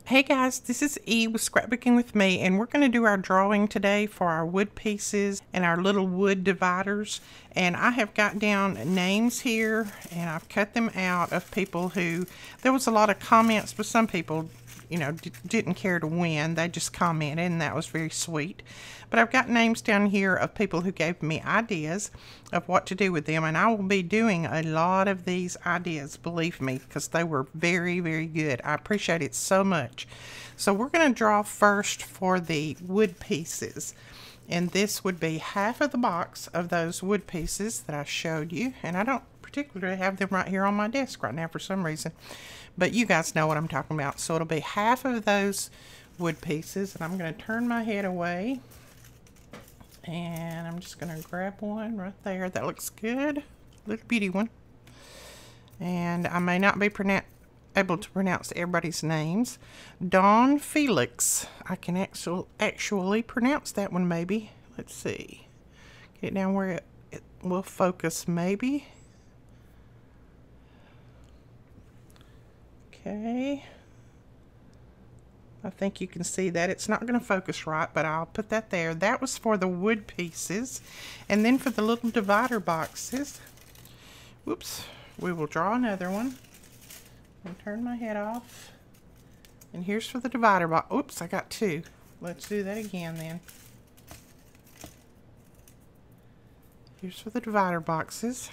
Hey guys, this is E with Scrapbooking with Me, and we're going to do our drawing today for our wood pieces and our little wood dividers. And I have got down names here, and I've cut them out of people who, there was a lot of comments, but some people, you know, didn't care to win. They just commented, and that was very sweet. But I've got names down here of people who gave me ideas of what to do with them, and I will be doing a lot of these ideas, believe me, because they were very, very good. I appreciate it so much. So we're going to draw first for the wood pieces, and this would be half of the box of those wood pieces that I showed you, and I don't particularly have them right here on my desk right now for some reason, but you guys know what I'm talking about. So it'll be half of those wood pieces, and I'm going to turn my head away, and I'm just going to grab one right there. That looks good. Little beauty one. And I may not be able to pronounce everybody's names. Don Felix. I can actually pronounce that one maybe. Let's see. Get down where it will focus maybe. Okay. I think you can see that. It's not going to focus right, but I'll put that there. That was for the wood pieces. And then for the little divider boxes, whoops, we will draw another one. And turn my head off. And here's for the divider box. Oops, I got two. Let's do that again then. Here's for the divider boxes.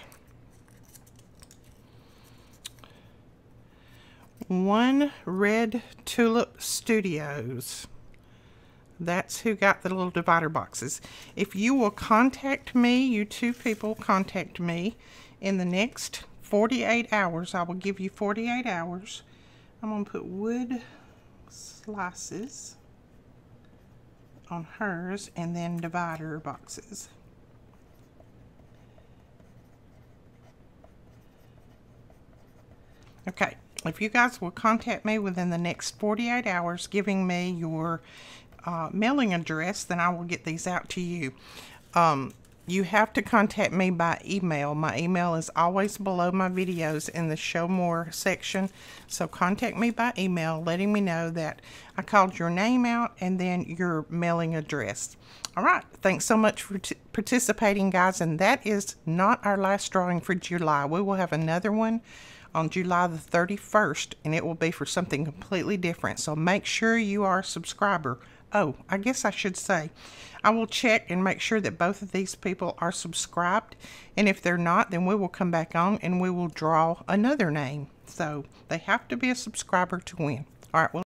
One Red Tulip Studios. That's who got the little divider boxes. If you will contact me, you two people contact me in the next 48 hours, I will give you 48 hours. I'm going to put wood slices on hers and then divider boxes. Okay. If you guys will contact me within the next 48 hours giving me your mailing address, then I will get these out to you. You have to contact me by email. My email is always below my videos in the Show More section. So contact me by email letting me know that I called your name out and then your mailing address. All right. Thanks so much for participating, guys. And that is not our last drawing for July. We will have another one on July the 31st, and it will be for something completely different. So make sure you are a subscriber. Oh, I guess I should say, I will check and make sure that both of these people are subscribed. And if they're not, then we will come back on and we will draw another name. So they have to be a subscriber to win. All right, well,